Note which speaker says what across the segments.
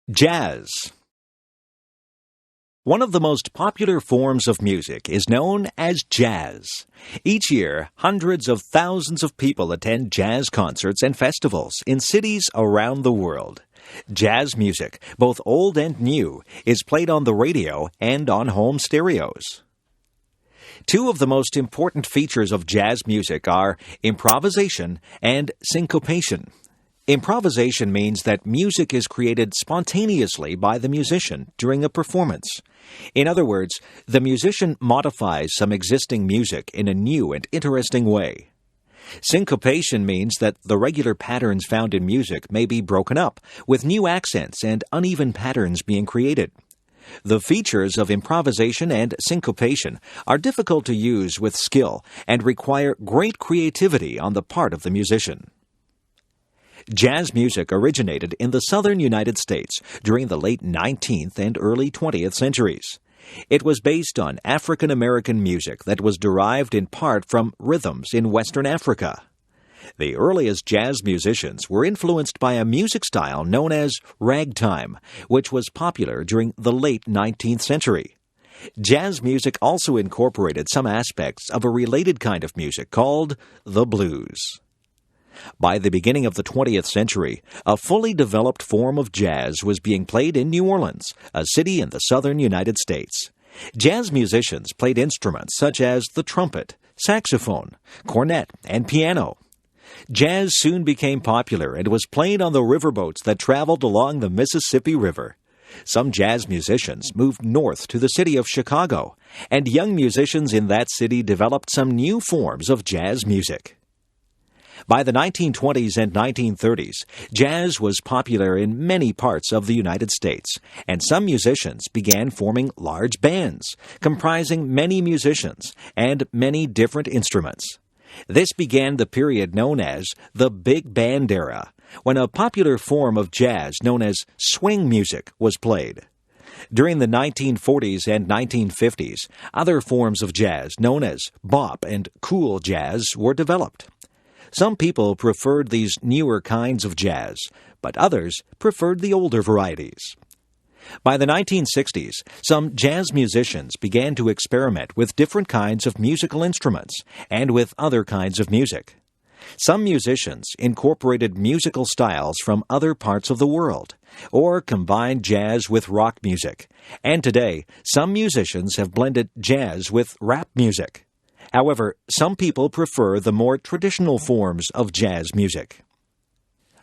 Speaker 1: Jazz. One of the most popular forms of music is known as jazz. Each year, hundreds of thousands of people attend jazz concerts and festivals in cities around the world. Jazz music, both old and new, is played on the radio and on home stereos. Two of the most important features of jazz music are improvisation and syncopation. Improvisation means that music is created spontaneously by the musician during a performance. In other words, the musician modifies some existing music in a new and interesting way. Syncopation means that the regular patterns found in music may be broken up, with new accents and uneven patterns being created. The features of improvisation and syncopation are difficult to use with skill and require great creativity on the part of the musician. Jazz music originated in the southern United States during the late 19th and early 20th centuries. It was based on African American music that was derived in part from rhythms in Western Africa. The earliest jazz musicians were influenced by a music style known as ragtime, which was popular during the late 19th century. Jazz music also incorporated some aspects of a related kind of music called the blues. By the beginning of the 20th century, a fully developed form of jazz was being played in New Orleans, a city in the southern United States. Jazz musicians played instruments such as the trumpet, saxophone, cornet, and piano. Jazz soon became popular and was played on the riverboats that traveled along the Mississippi River. Some jazz musicians moved north to the city of Chicago, and young musicians in that city developed some new forms of jazz music. By the 1920s and 1930s, jazz was popular in many parts of the United States, and some musicians began forming large bands, comprising many musicians and many different instruments. This began the period known as the Big Band era, when a popular form of jazz known as swing music was played. During the 1940s and 1950s, other forms of jazz known as bop and cool jazz were developed. Some people preferred these newer kinds of jazz, but others preferred the older varieties. By the 1960s, some jazz musicians began to experiment with different kinds of musical instruments and with other kinds of music. Some musicians incorporated musical styles from other parts of the world, or combined jazz with rock music, and today, some musicians have blended jazz with rap music. However, some people prefer the more traditional forms of jazz music.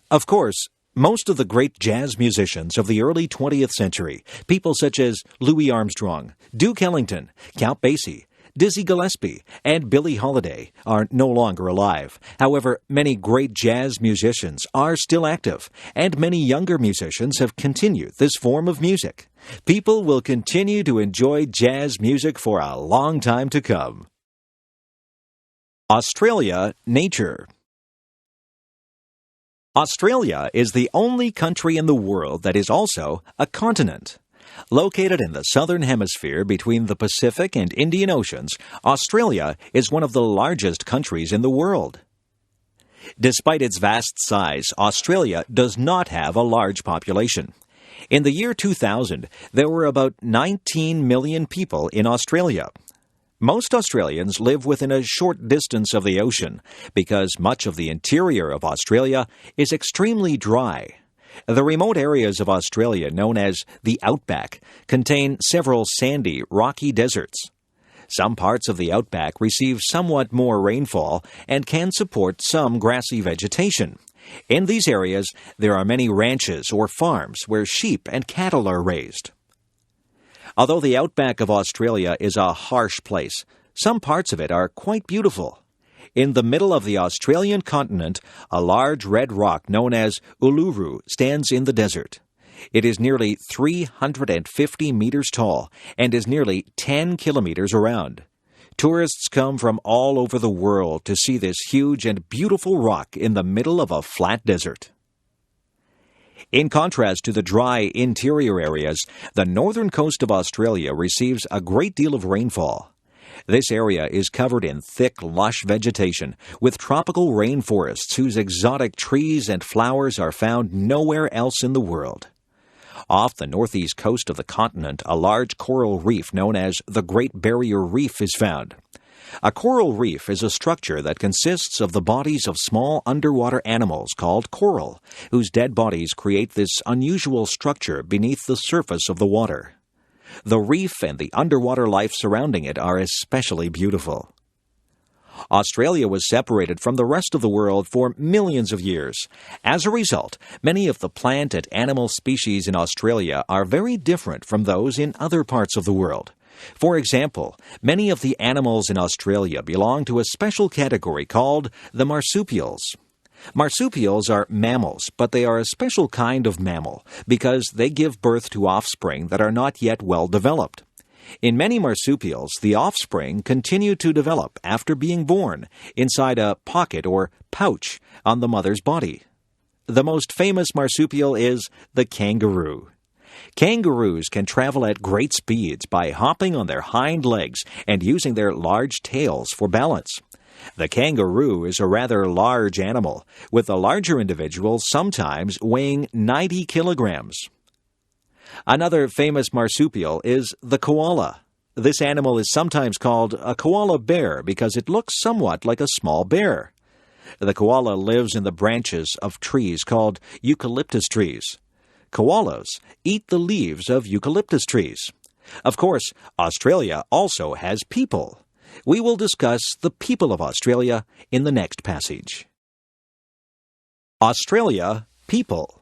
Speaker 1: Of course, most of the great jazz musicians of the early 20th century, people such as Louis Armstrong, Duke Ellington, Count Basie, Dizzy Gillespie, and Billie Holiday, are no longer alive. However, many great jazz musicians are still active, and many younger musicians have continued this form of music. People will continue to enjoy jazz music for a long time to come. Australia, nature. Australia is the only country in the world that is also a continent. Located in the southern hemisphere between the Pacific and Indian Oceans, Australia is one of the largest countries in the world. Despite its vast size, Australia does not have a large population. In the year 2000, there were about 19 million people in Australia. Most Australians live within a short distance of the ocean because much of the interior of Australia is extremely dry. The remote areas of Australia, known as the outback, contain several sandy, rocky deserts. Some parts of the outback receive somewhat more rainfall and can support some grassy vegetation. In these areas, there are many ranches or farms where sheep and cattle are raised. Although the outback of Australia is a harsh place, some parts of it are quite beautiful. In the middle of the Australian continent, a large red rock known as Uluru stands in the desert. It is nearly 350 meters tall and is nearly 10 kilometers around. Tourists come from all over the world to see this huge and beautiful rock in the middle of a flat desert. In contrast to the dry interior areas, the northern coast of Australia receives a great deal of rainfall. This area is covered in thick, lush vegetation, with tropical rainforests whose exotic trees and flowers are found nowhere else in the world. Off the northeast coast of the continent, a large coral reef known as the Great Barrier Reef is found. A coral reef is a structure that consists of the bodies of small underwater animals called coral, whose dead bodies create this unusual structure beneath the surface of the water. The reef and the underwater life surrounding it are especially beautiful. Australia was separated from the rest of the world for millions of years. As a result, many of the plant and animal species in Australia are very different from those in other parts of the world. For example, many of the animals in Australia belong to a special category called the marsupials. Marsupials are mammals, but they are a special kind of mammal because they give birth to offspring that are not yet well developed. In many marsupials, the offspring continue to develop after being born inside a pocket or pouch on the mother's body. The most famous marsupial is the kangaroo. Kangaroos can travel at great speeds by hopping on their hind legs and using their large tails for balance. The kangaroo is a rather large animal, with the larger individuals sometimes weighing 90 kilograms. Another famous marsupial is the koala. This animal is sometimes called a koala bear because it looks somewhat like a small bear. The koala lives in the branches of trees called eucalyptus trees. Koalas eat the leaves of eucalyptus trees. Of course, Australia also has people. We will discuss the people of Australia in the next passage. Australia, people.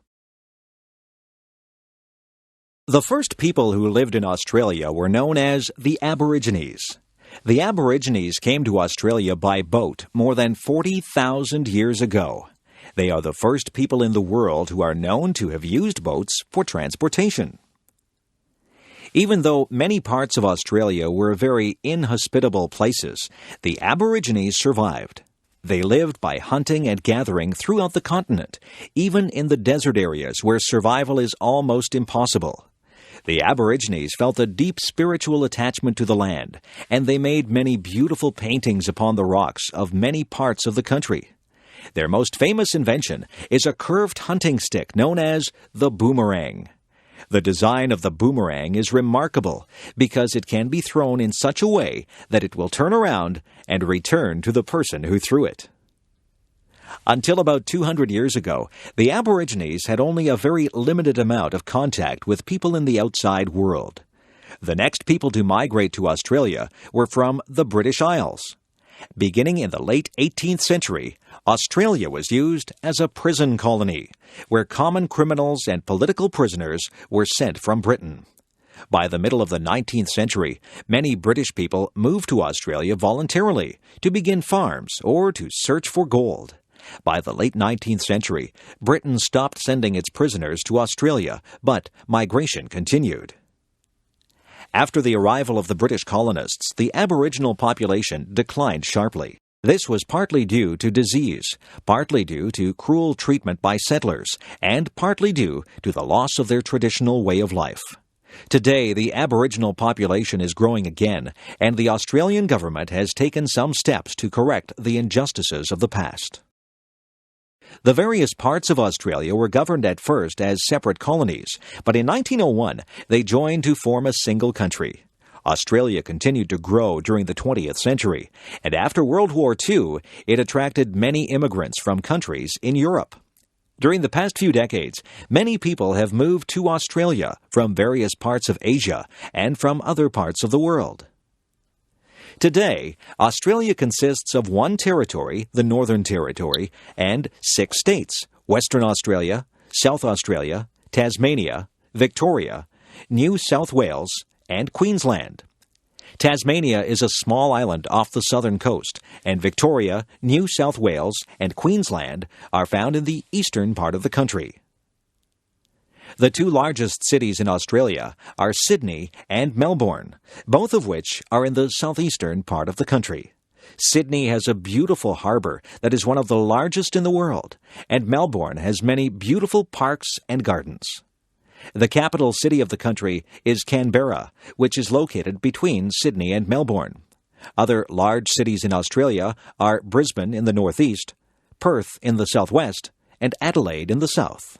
Speaker 1: The first people who lived in Australia were known as the Aborigines. The Aborigines came to Australia by boat more than 40,000 years ago. They are the first people in the world who are known to have used boats for transportation. Even though many parts of Australia were very inhospitable places, the Aborigines survived. They lived by hunting and gathering throughout the continent, even in the desert areas where survival is almost impossible. The Aborigines felt a deep spiritual attachment to the land, and they made many beautiful paintings upon the rocks of many parts of the country. Their most famous invention is a curved hunting stick known as the boomerang. The design of the boomerang is remarkable because it can be thrown in such a way that it will turn around and return to the person who threw it. Until about 200 years ago, the Aborigines had only a very limited amount of contact with people in the outside world. The next people to migrate to Australia were from the British Isles. Beginning in the late 18th century, Australia was used as a prison colony, where common criminals and political prisoners were sent from Britain. By the middle of the 19th century, many British people moved to Australia voluntarily to begin farms or to search for gold. By the late 19th century, Britain stopped sending its prisoners to Australia, but migration continued. After the arrival of the British colonists, the Aboriginal population declined sharply. This was partly due to disease, partly due to cruel treatment by settlers, and partly due to the loss of their traditional way of life. Today, the Aboriginal population is growing again, and the Australian government has taken some steps to correct the injustices of the past. The various parts of Australia were governed at first as separate colonies, but in 1901 they joined to form a single country. Australia continued to grow during the 20th century, and after World War II, it attracted many immigrants from countries in Europe. During the past few decades, many people have moved to Australia from various parts of Asia and from other parts of the world. Today, Australia consists of one territory, the Northern Territory, and 6 states: Western Australia, South Australia, Tasmania, Victoria, New South Wales, and Queensland. Tasmania is a small island off the southern coast, and Victoria, New South Wales, and Queensland are found in the eastern part of the country. The 2 largest cities in Australia are Sydney and Melbourne, both of which are in the southeastern part of the country. Sydney has a beautiful harbour that is one of the largest in the world, and Melbourne has many beautiful parks and gardens. The capital city of the country is Canberra, which is located between Sydney and Melbourne. Other large cities in Australia are Brisbane in the northeast, Perth in the southwest, and Adelaide in the south.